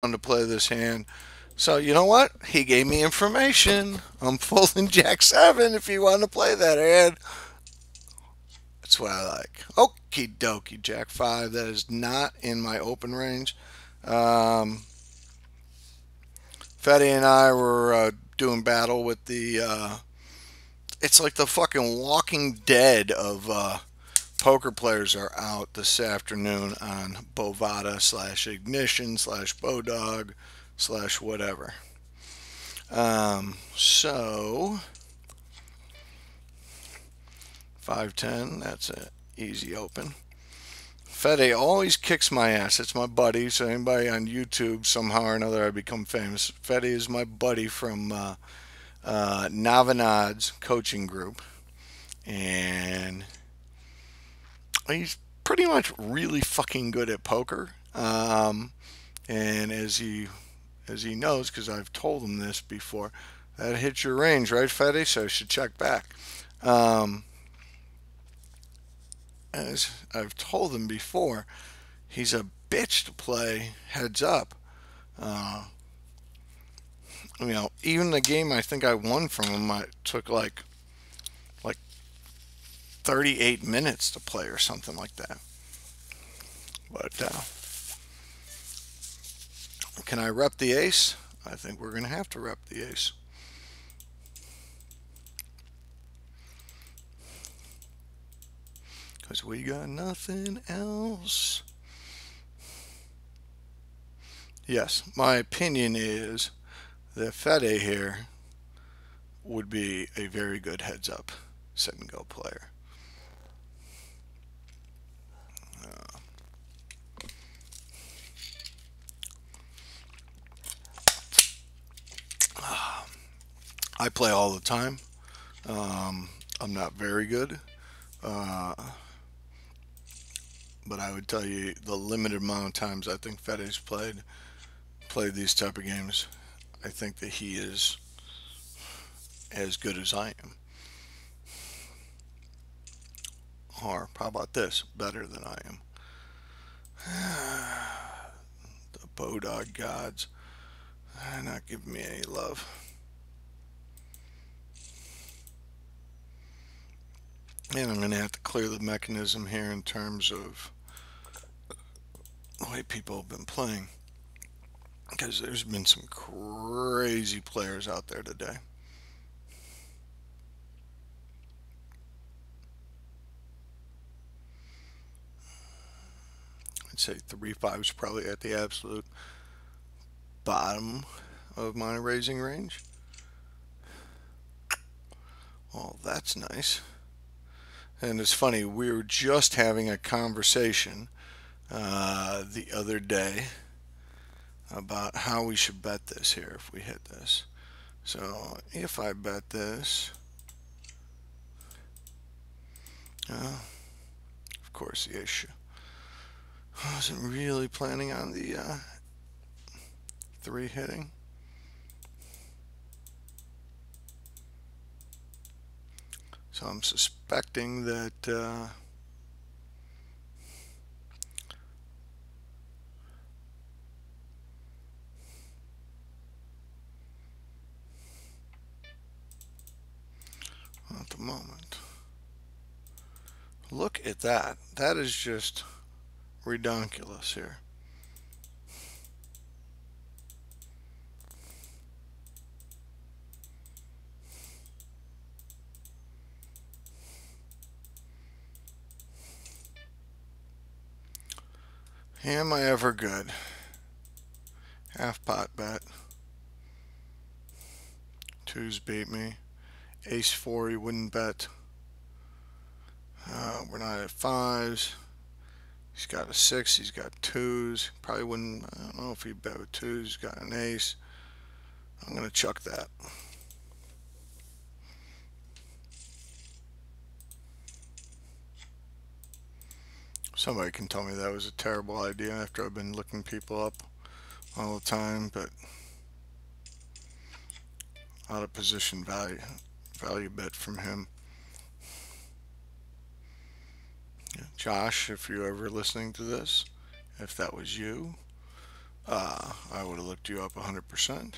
wanted to play this hand. So you know what? He gave me information. I'm folding Jack 7 if you want to play that hand. That's what I like. Okie dokie, Jack 5. That is not in my open range. Um, Fede and I were doing battle with the. It's like the fucking Walking Dead of poker players are out this afternoon on Bovada slash Ignition slash Bodog slash whatever. So 510, that's an easy open. Fede always kicks my ass. It's my buddy. So anybody on YouTube, somehow or another, I become famous. Fede is my buddy from Navanad's coaching group, and he's pretty much really fucking good at poker. And as he knows, because I've told him this before, that hits your range, right, Fede? So I should check back. Um, as I've told him before, he's a bitch to play heads up. Uh, even the game I think I won from him, I took like 38 minutes to play or something like that. But can I rep the ace? I think we're gonna have to rep the ace. Because we got nothing else. Yes, my opinion is that Fede here would be a very good heads up set and go player. I play all the time. I'm not very good, uh, but I would tell you the limited amount of times I think Fede's played these type of games. I think that he is as good as I am, or how about this, better than I am. The Bodog gods are not giving me any love. And I'm going to have to clear the mechanism here in terms of the way people have been playing. Because there's been some crazy players out there today. I'd say 3-5 is probably at the absolute bottom of my raising range. Well, that's nice. And it's funny, we were just having a conversation the other day about how we should bet this here if we hit this. So if I bet this, of course the issue. I wasn't really planning on the 3 hitting. So I'm suspecting that at the moment. Look at that. That is just redonkulous here. Am I ever good? Half pot bet. Twos beat me. Ace 4 he wouldn't bet. We're not at fives. He's got a 6. He's got twos. Probably wouldn't. I don't know if he bet with twos. He's got an ace. I'm going to chuck that. Somebody can tell me that was a terrible idea after I've been looking people up all the time, but out of position value bet from him. Josh, if you're ever listening to this, if that was you, I would have looked you up 100%.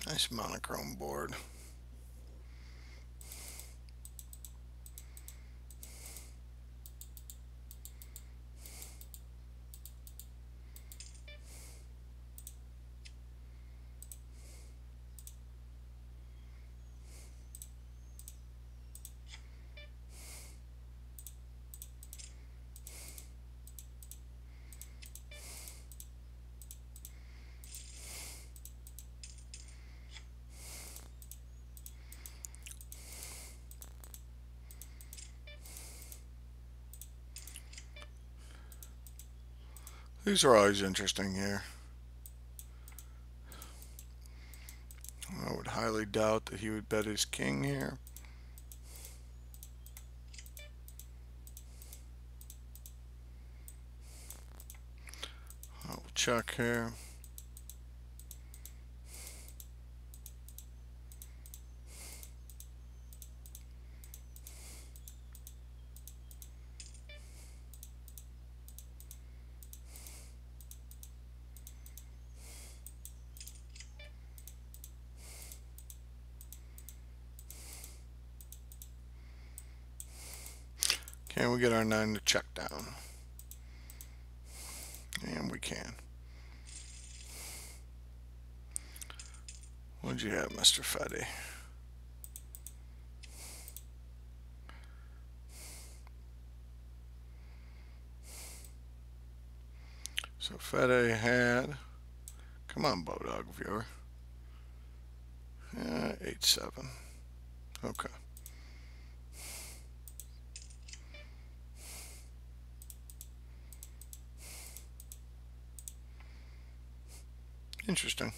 Nice monochrome board. These are always interesting here. I would highly doubt that he would bet his king here. I'll check here. Can we get our 9 to check down? And we can. What'd you have, Mr. Fede? So Fede had, come on, Bodog viewer, 8-7. Okay. Interesting.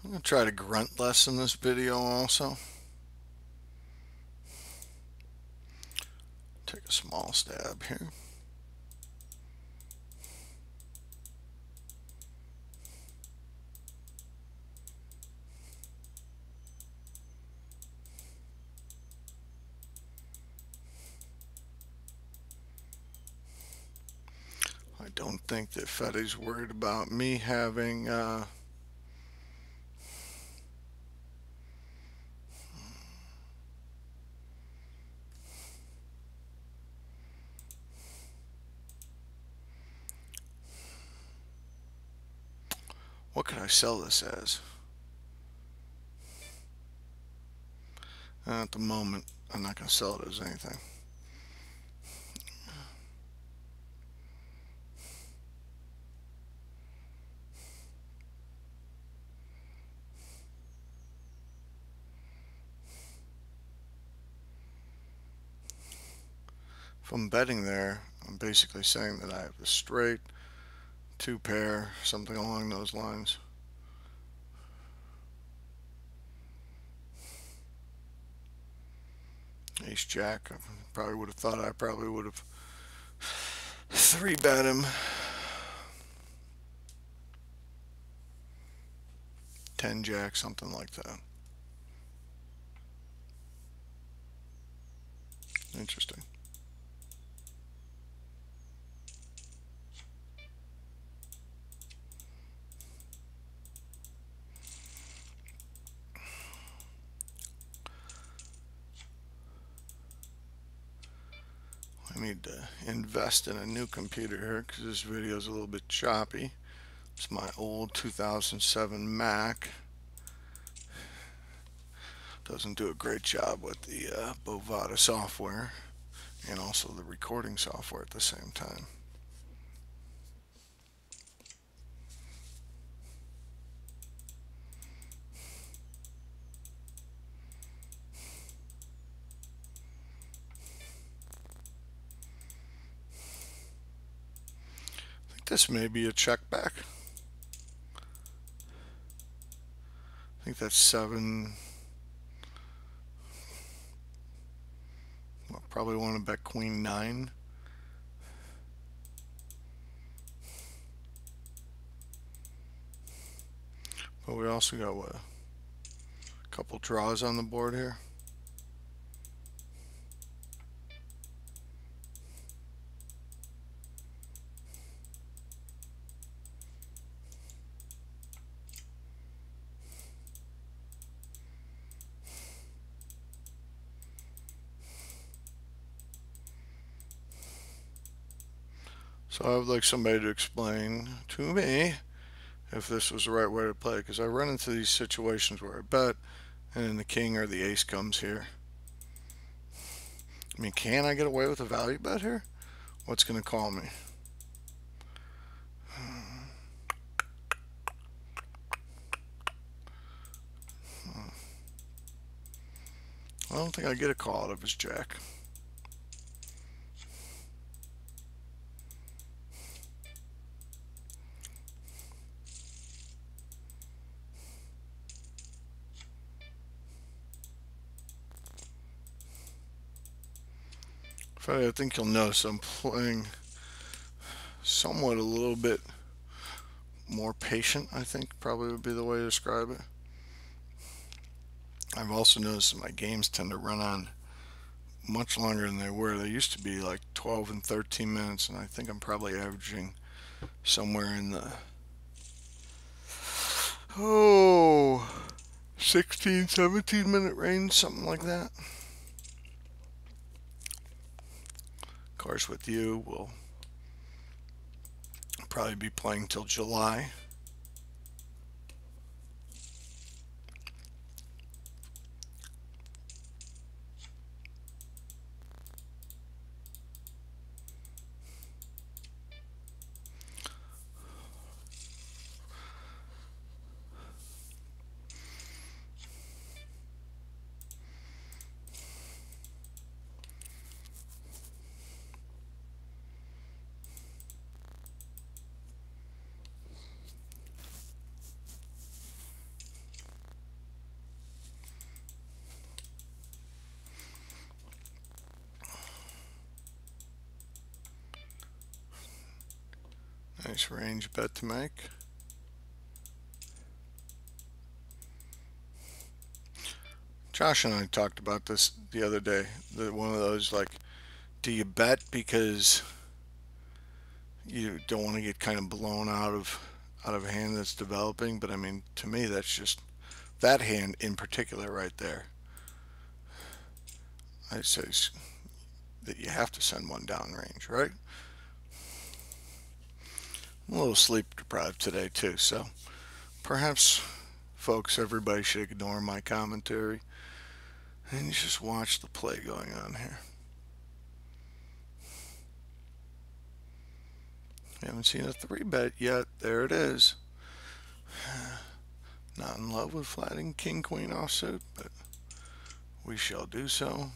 I'm going to try to grunt less in this video also. Take a small stab here. I don't think that Fede's worried about me having what could I sell this as? At the moment, I'm not going to sell it as anything. If I'm betting there, I'm basically saying that I have a straight, 2 pair, something along those lines. Ace Jack, I probably would have thought I probably would have 3-bet him. 10 Jack, something like that. Interesting. I need to invest in a new computer here because this video is a little bit choppy. It's my old 2007 Mac. Doesn't do a great job with the Bovada software and also the recording software at the same time. This may be a check back. I think that's 7. Well, probably want to bet queen 9. But we also got what, a couple draws on the board here. So I would like somebody to explain to me if this was the right way to play, because I run into these situations where I bet and then the king or the ace comes here. I mean, can I get away with a value bet here? What's going to call me? I don't think I get a call out of his jack. I think you'll notice I'm playing somewhat a little bit more patient, I think probably would be the way to describe it. I've also noticed that my games tend to run on much longer than they were. They used to be like 12 and 13 minutes, and I think I'm probably averaging somewhere in the 16, 17 minute range, something like that. Of course, with you, we'll probably be playing till July. Nice range bet to make. Josh and I talked about this the other day. One of those, like, do you bet because you don't want to get kind of blown out of a hand that's developing? But I mean, to me, that's just that hand in particular right there. I say that you have to send one downrange, right? I'm a little sleep deprived today too, so perhaps, folks, everybody should ignore my commentary and just watch the play going on here. Haven't seen a 3-bet yet. There it is. Not in love with flatting king queen offsuit, but we shall do so.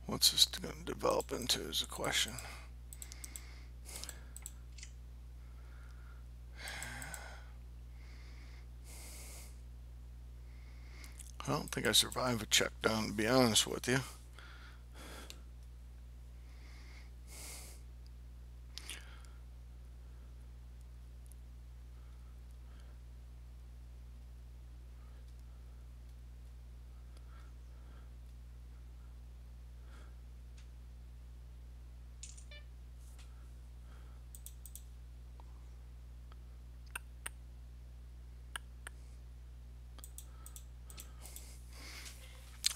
What's this going to develop into is a question. I don't think I survive a check down, to be honest with you.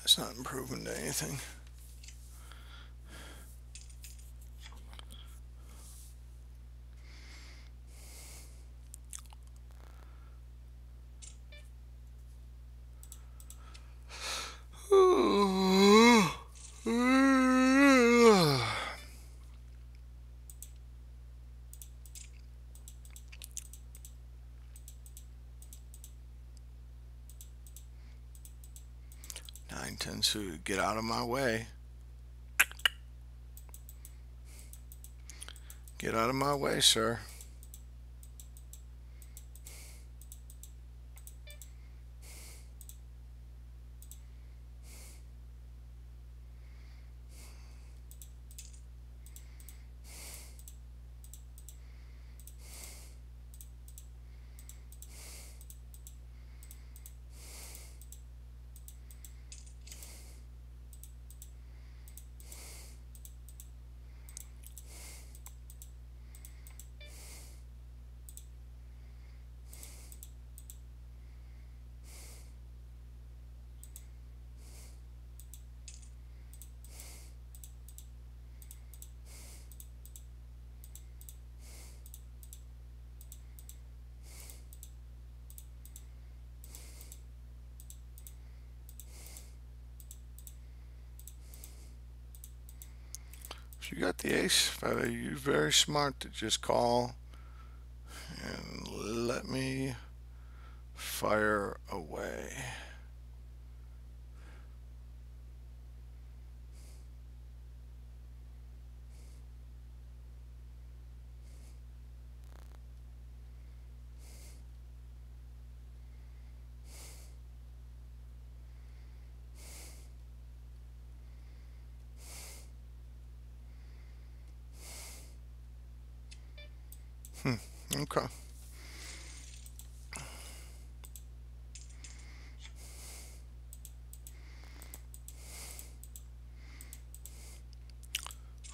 It's not improving to anything. 9-10 suited. Get out of my way. Get out of my way, sir. If you got the ace, Fede, you're very smart to just call and let me fire away. Okay.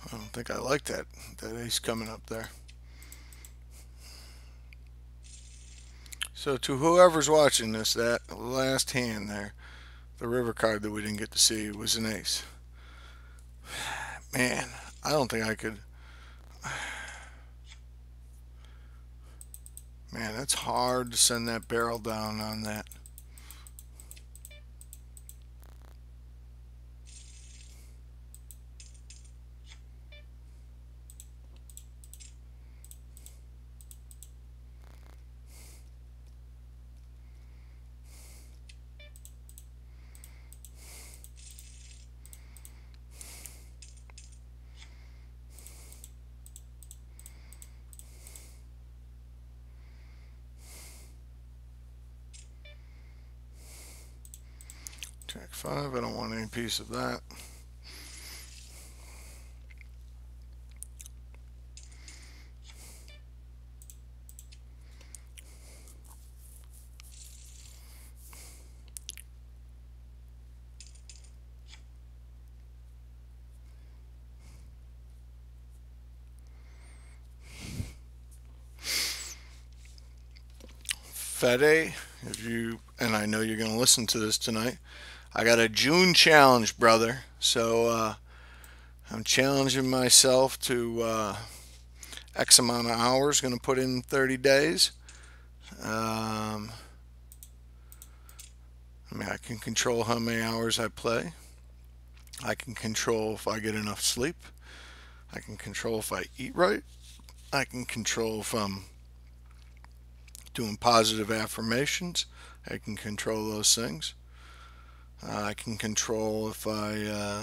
I don't think I like that ace coming up there. So to whoever's watching this, that last hand there, the river card that we didn't get to see was an ace. Man, I don't think I could. Man, that's hard to send that barrel down on that. Jack 5, I don't want any piece of that. Fede, if you, and I know you're going to listen to this tonight, I got a June challenge, brother. So I'm challenging myself to X amount of hours, going to put in 30 days. I mean, I can control how many hours I play. I can control if I get enough sleep. I can control if I eat right. I can control if I'm doing positive affirmations. I can control those things. I can control if I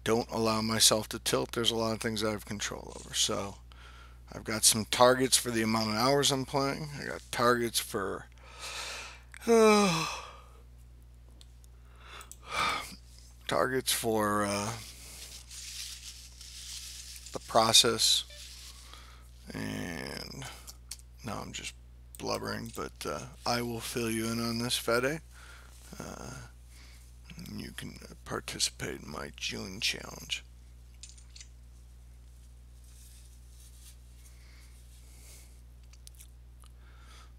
don't allow myself to tilt. There's a lot of things I have control over. So I've got some targets for the amount of hours I'm playing. I got targets for targets for the process. And now I'm just blubbering, but I will fill you in on this, Fede. You can participate in my June challenge.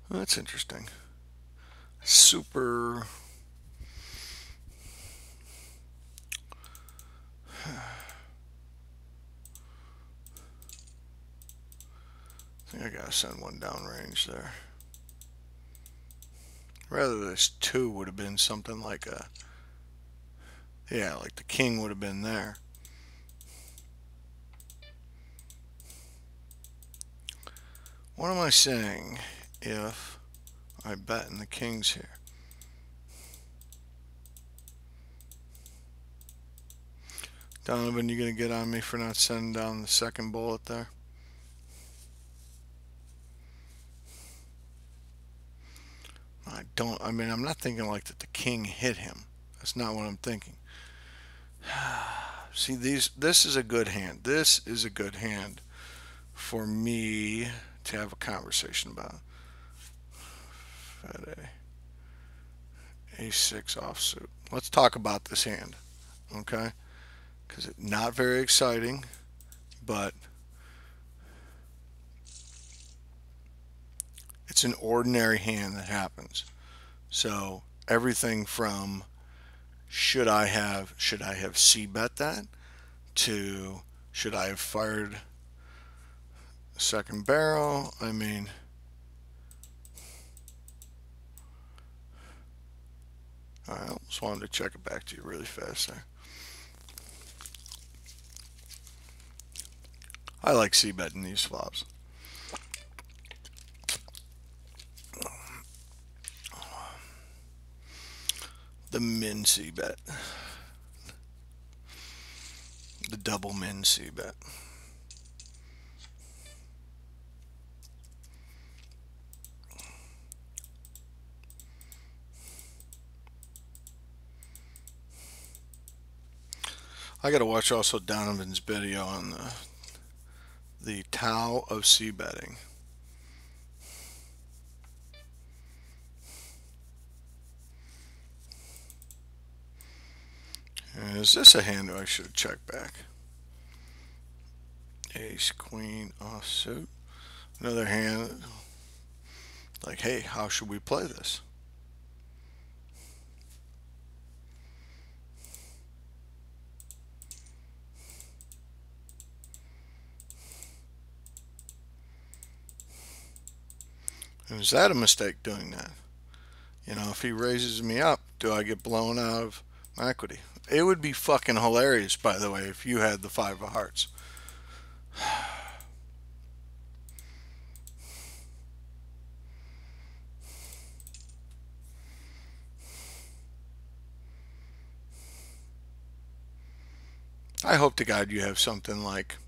Well, that's interesting. Super. I think I gotta send one downrange there. Rather, this 2 would have been something like a. Yeah, like the king would have been there. What am I saying if I bet in the kings here? Donovan, you gonna get on me for not sending down the second bullet there? I mean, I'm not thinking like that the king hit him. That's not what I'm thinking. See, this is a good hand. This is a good hand for me to have a conversation about. Fede, A6 offsuit. Let's talk about this hand, okay? Because it's not very exciting, but it's an ordinary hand that happens. So everything from should I have C bet that to should I have fired a second barrel? I mean, I just wanted to check it back to you really fast there. I like C betting these flops. The min C bet. The double min C bet. I gotta watch also Donovan's video on the Tao of C betting. And is this a hand that I should check back? Ace, queen, offsuit. Another hand. Like, hey, how should we play this? And is that a mistake doing that? You know, if he raises me up, do I get blown out of my equity? It would be fucking hilarious, by the way, if you had the five of hearts. I hope to God you have something like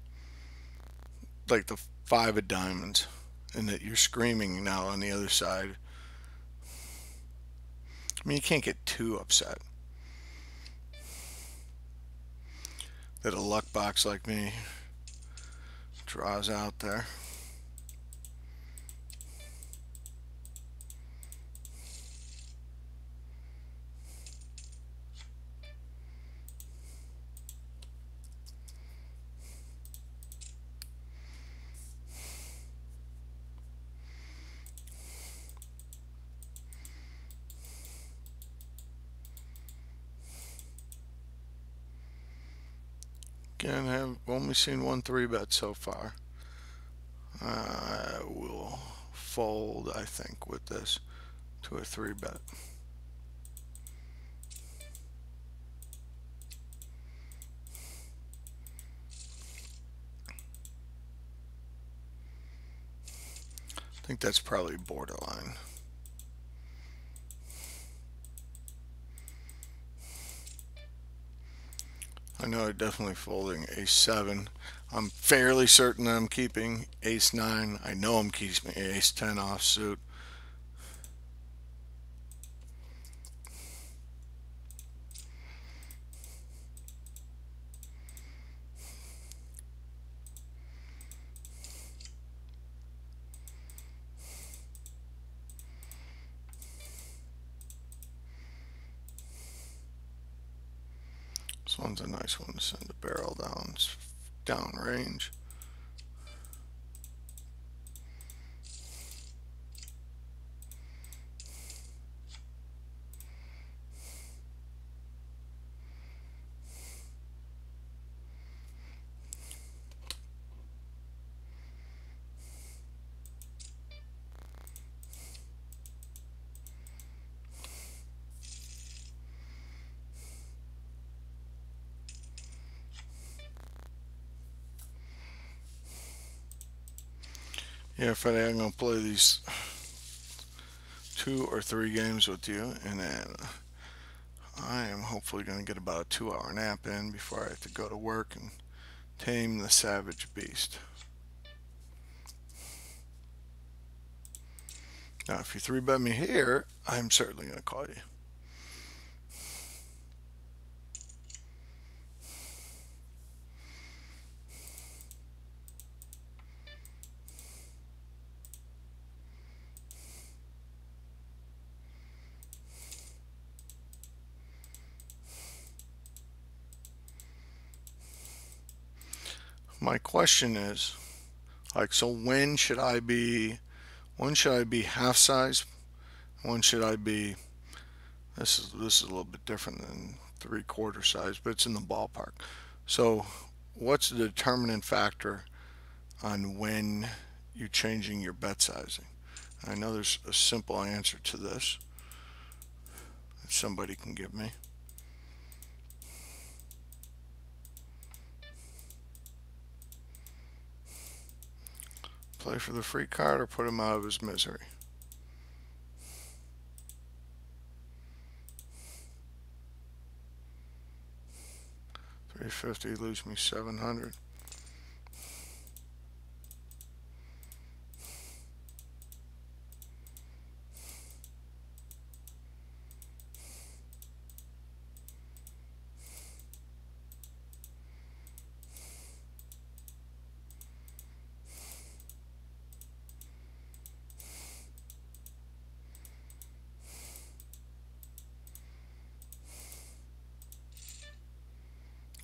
the five of diamonds, and that you're screaming now on the other side. I mean, you can't get too upset that a luck box like me draws out there. Again, I've only seen one three bet so far. I will fold, I think, with this to a three bet. I think that's probably borderline. I know I'm definitely folding ace-7. I'm fairly certain I'm keeping ace-9. I know I'm keeping ace-10 offsuit. This one's a nice one to send a barrel down. It's down range. Yeah, Freddie, I'm going to play these 2 or 3 games with you, and then I am hopefully going to get about a 2-hour nap in before I have to go to work and tame the savage beast. Now, if you 3-bet me here, I'm certainly going to call you. My question is, like, so when should I be half size? When should I be, this is a little bit different than 3/4 size, but it's in the ballpark. So what's the determinant factor on when you're changing your bet sizing? I know there's a simple answer to this that somebody can give me. Play for the free card or put him out of his misery. $350, lose me 700.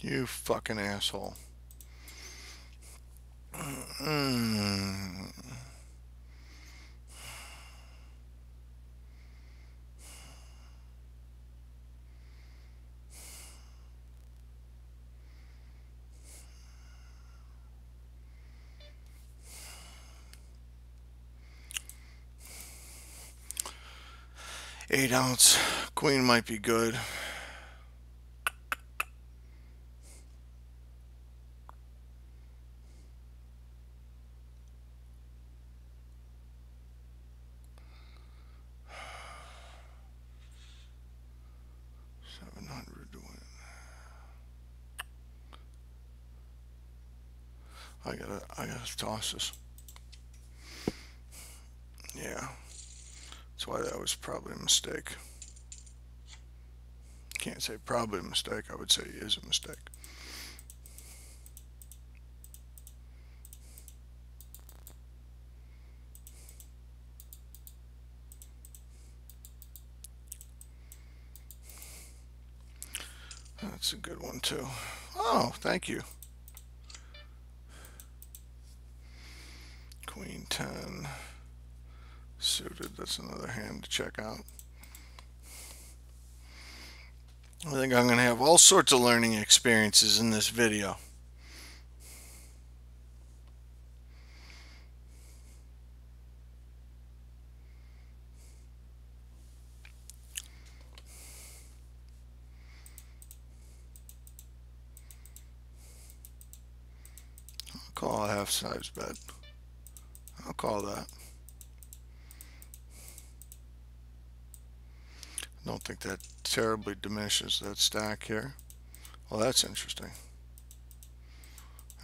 You fucking asshole. Mm. Eight-ounce queen might be good. $700 to win. I gotta toss this. Yeah, that's why that was probably a mistake. Can't say probably a mistake. I would say it is a mistake. That's a good one too. Oh, thank you. Queen 10 suited. That's another hand to check out. I think I'm going to have all sorts of learning experiences in this video. I'll call a half-size bet. I'll call that. I don't think that terribly diminishes that stack here. Well, that's interesting.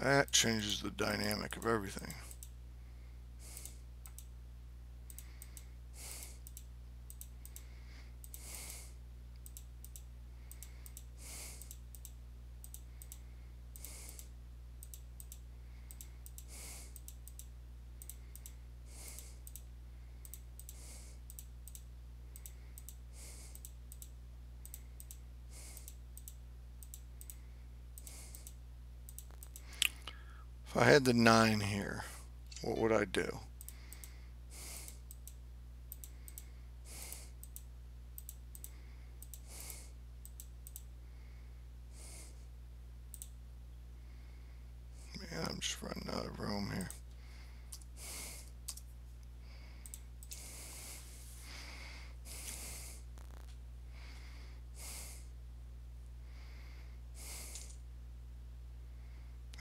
That changes the dynamic of everything. If I had the 9 here, what would I do? Man, I'm just running out of room here.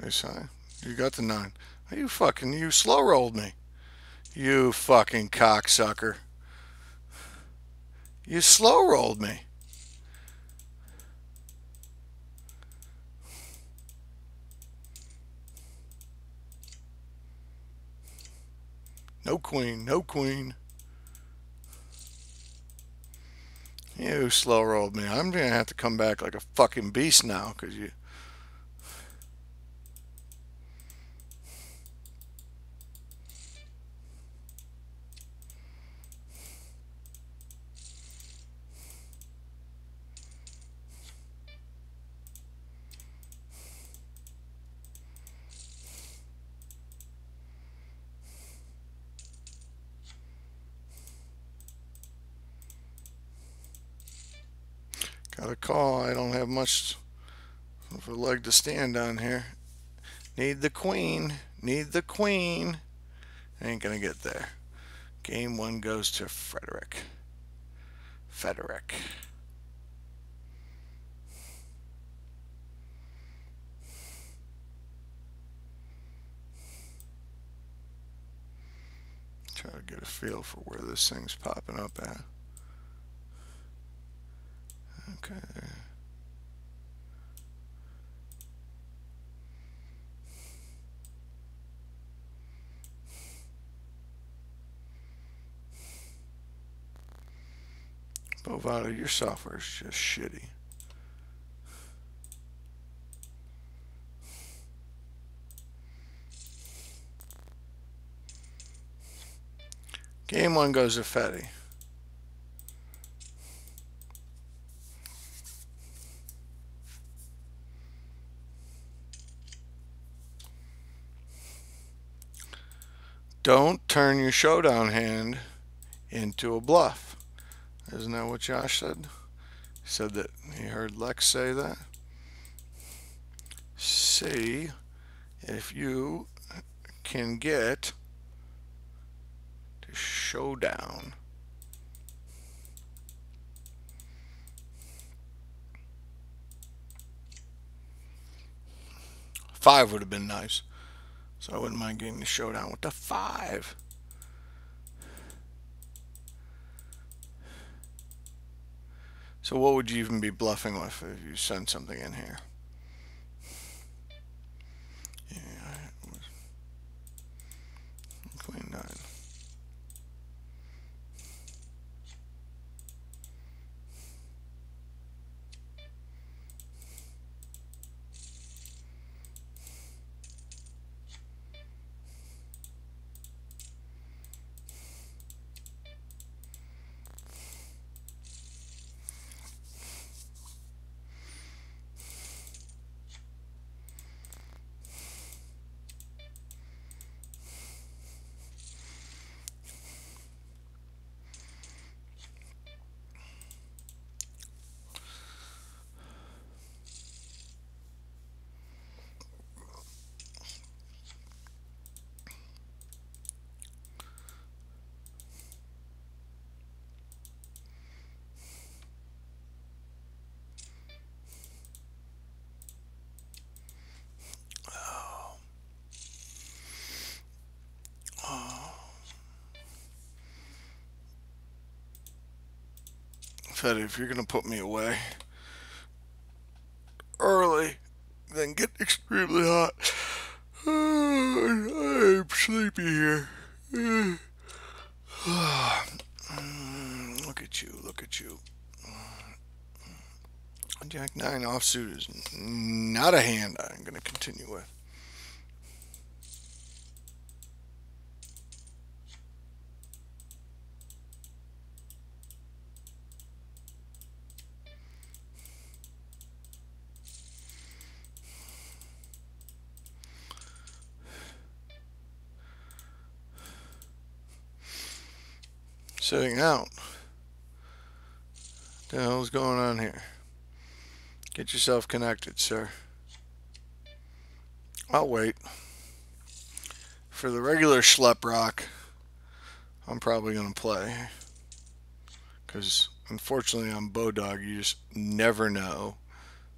Hey, Si, you got the 9. You slow rolled me. You fucking cocksucker. You slow rolled me. No queen. No queen. You slow rolled me. I'm going to have to come back like a fucking beast now because you. Got a call. I don't have much of a leg to stand on here. Need the queen. Need the queen. Ain't gonna get there. Game one goes to Frederick. Frederick. Try to get a feel for where this thing's popping up at. Okay. Bovada, your software is just shitty. Game one goes to Fede. Don't turn your showdown hand into a bluff. Isn't that what Josh said? He said that he heard Lex say that. See if you can get to showdown. Five would have been nice. So I wouldn't mind getting the showdown with the 5. So what would you even be bluffing with if you send something in here? Yeah, Queen 9. Fede, if you're going to put me away early, then get extremely hot. I'm sleepy here. Look at you, look at you. Jack 9 offsuit is not a hand I'm going to continue with. Sitting out. What the hell's going on here? Get yourself connected, sir. I'll wait. For the regular schlep rock, I'm probably going to play. Because unfortunately on Bodog, you just never know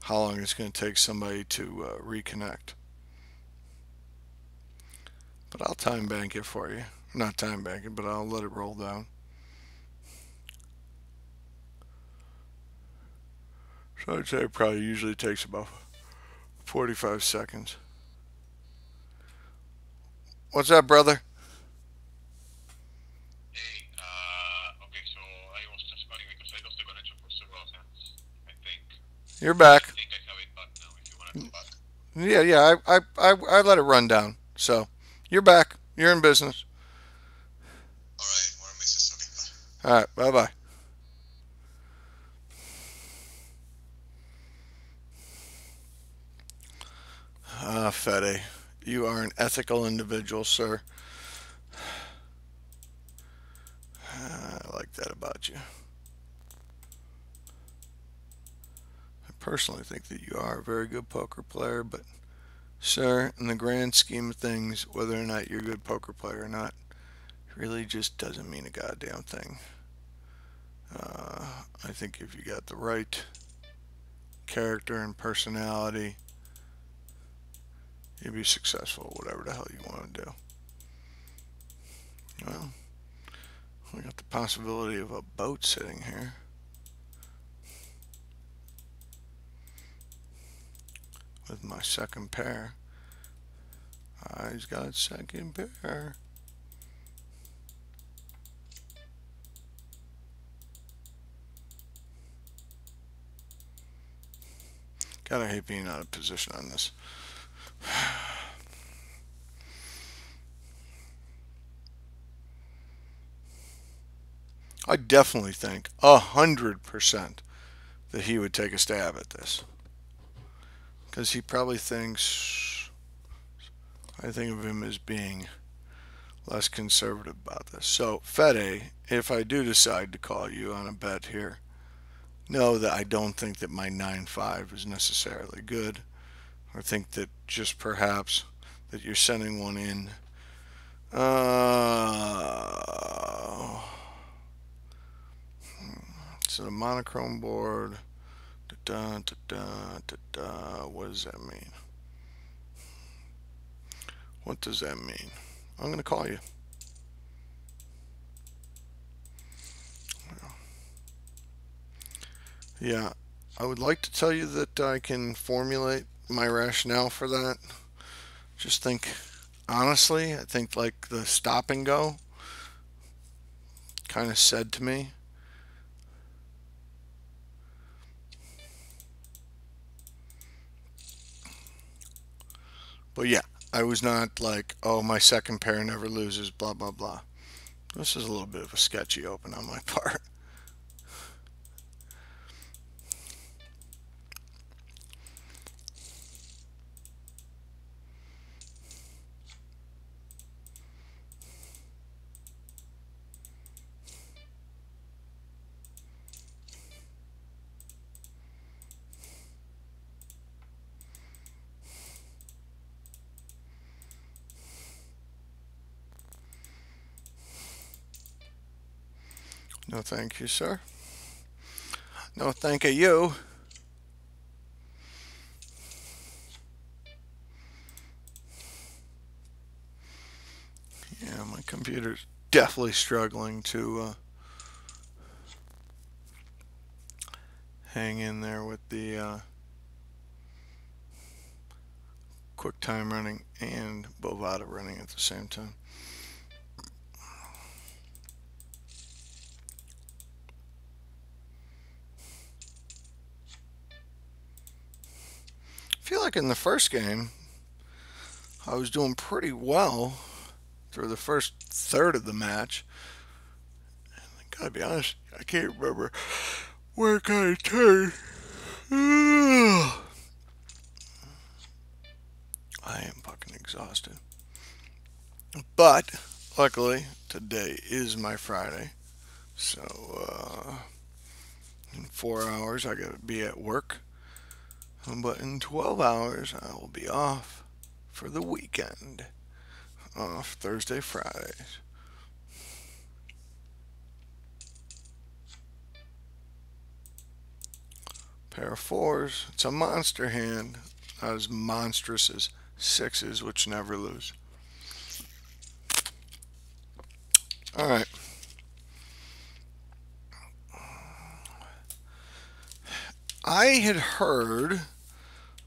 how long it's going to take somebody to reconnect. But I'll time bank it for you. Not time bank it, but I'll let it roll down. So I'd say it probably usually takes about 45 seconds. What's up, brother? You're back. Yeah, yeah. I let it run down. So you're back. You're in business. All right. Bye bye. Fede, you are an ethical individual, sir. I like that about you. I personally think that you are a very good poker player, but, sir, in the grand scheme of things, whether or not you're a good poker player or not, really just doesn't mean a goddamn thing. I think if you got the right character and personality, you'd be successful, whatever the hell you want to do. Well, we got the possibility of a boat sitting here. With my second pair. He's got second pair. God, I hate being out of position on this. I definitely think 100% that he would take a stab at this. Because he probably thinks, I think of him as being less conservative about this. So, Fede, if I do decide to call you on a bet here, know that I don't think that my 9-5 is necessarily good, or think that just perhaps that you're sending one in. It's a monochrome board. Da, da, da, da, da. What does that mean? What does that mean? I'm going to call you. Yeah, I would like to tell you that I can formulate my rationale for that. Just think, honestly, I think like the stop and go kind of said to me, but yeah, I was not like, oh, my second pair never loses, blah, blah, blah. This is a little bit of a sketchy open on my part. No, thank you, sir. No, thank you. Yeah, my computer's definitely struggling to hang in there with the QuickTime running and Bovada running at the same time. I feel like in the first game, I was doing pretty well through the first third of the match. And I gotta be honest, I can't remember where it kind of turned. I am fucking exhausted. But luckily, today is my Friday. So, in 4 hours, I gotta be at work. But in 12 hours, I will be off for the weekend. Off Thursday, Fridays. Pair of fours. It's a monster hand. Not as monstrous as sixes, which never lose. All right. I had heard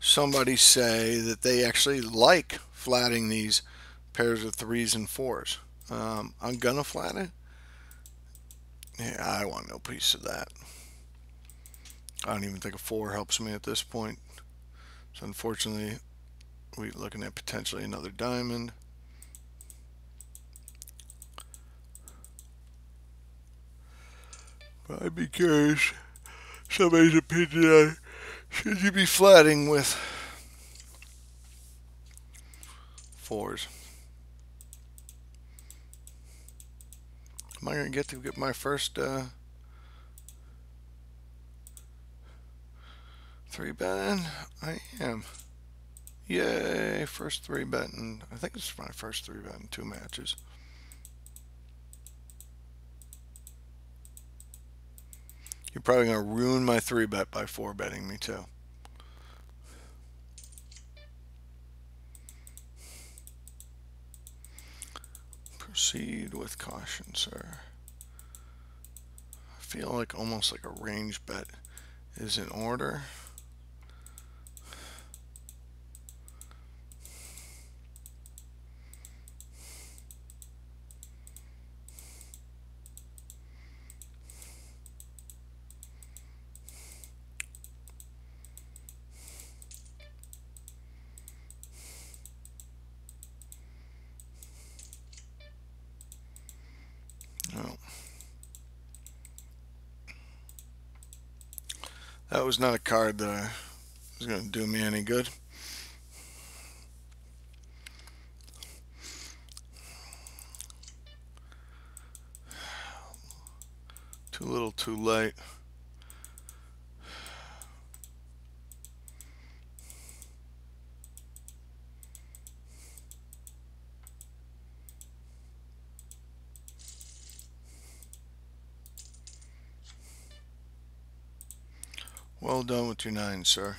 somebody say that they actually like flatting these pairs of threes and fours. I'm gonna flat it. Yeah, I want no piece of that. I don't even think a 4 helps me at this point. So unfortunately, we're looking at potentially another diamond. But I'd be curious somebody's opinion on should you be flatting with 4s. Am I going to get my first 3-bet in? I am. Yay, first 3-bet, and I think it's my first 3-bet in 2 matches. You're probably going to ruin my 3-bet by 4-betting me too. Proceed with caution, sir. I feel like almost like a range bet is in order. No. That was not a card that was going to do me any good. Too little, too late. Well done with your 9, sir.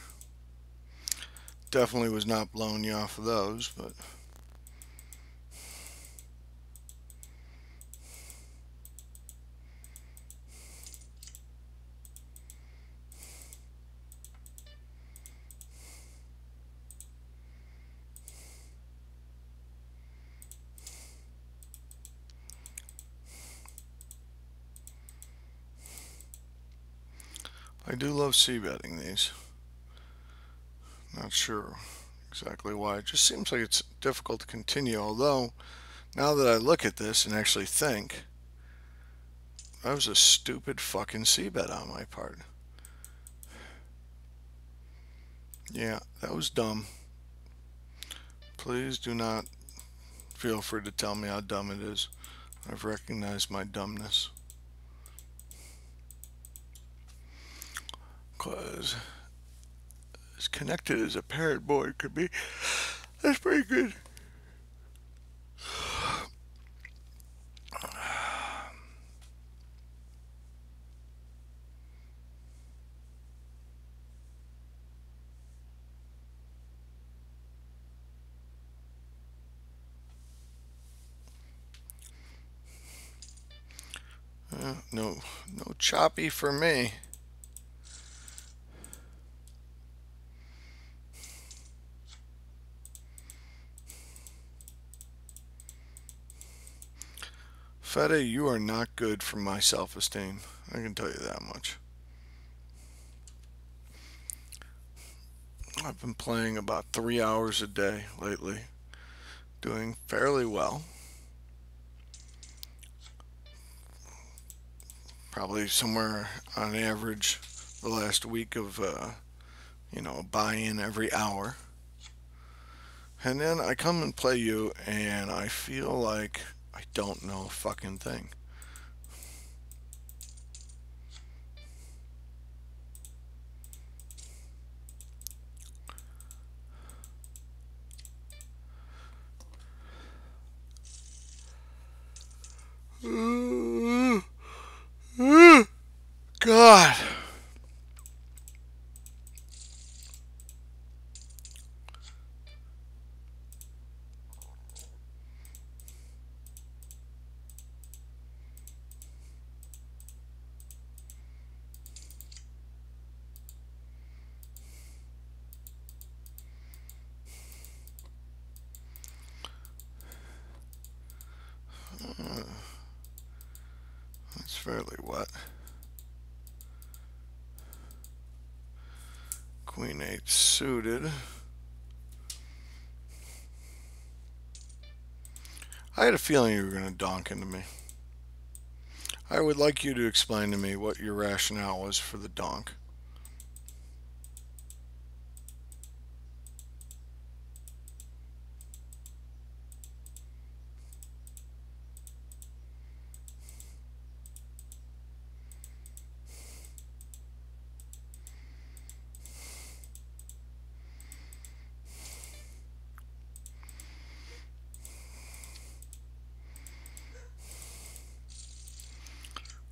Definitely was not blowing you off of those, but I do love c-betting these. Not sure exactly why. It just seems like it's difficult to continue, although now that I look at this and actually think, that was a stupid fucking c-bet on my part. Yeah, that was dumb. Please do not feel free to tell me how dumb it is. I've recognized my dumbness. Because as connected as a parrot board could be, that's pretty good. No choppy for me. Fede, you are not good for my self-esteem. I can tell you that much. I've been playing about 3 hours a day lately, doing fairly well. Probably somewhere on average the last week of, a buy-in every hour. And then I come and play you, and I feel like I don't know a fucking thing. God. It's fairly wet. Queen 8 suited. I had a feeling you were going to donk into me. I would like you to explain to me what your rationale was for the donk.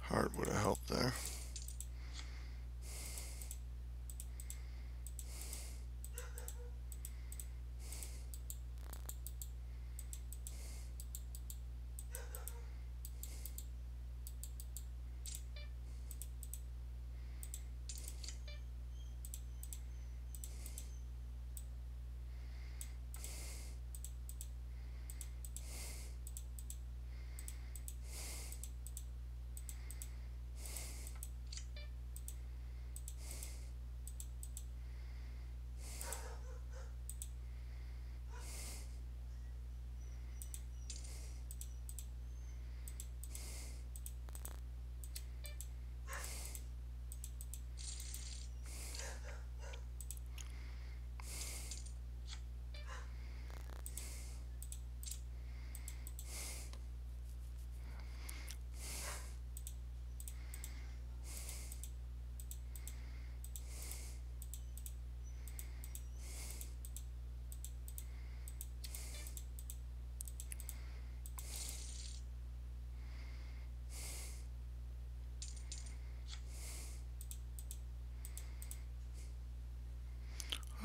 Heart would have helped there.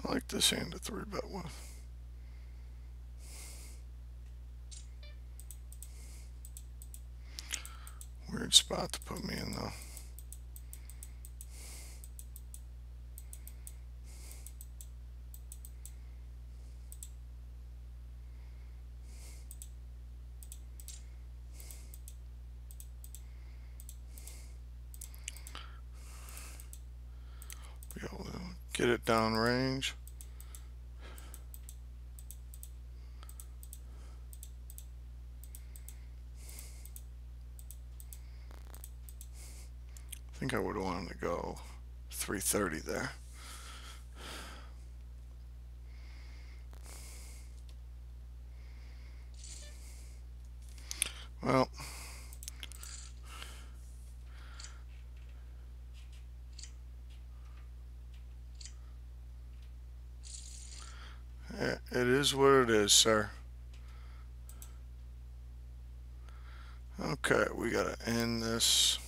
I like this hand to 3-bet with. Weird spot to put me in, though. Be able to get it down range. I think I would have wanted to go 330 there. Well, it is what it is, sir. Okay, we gotta end this.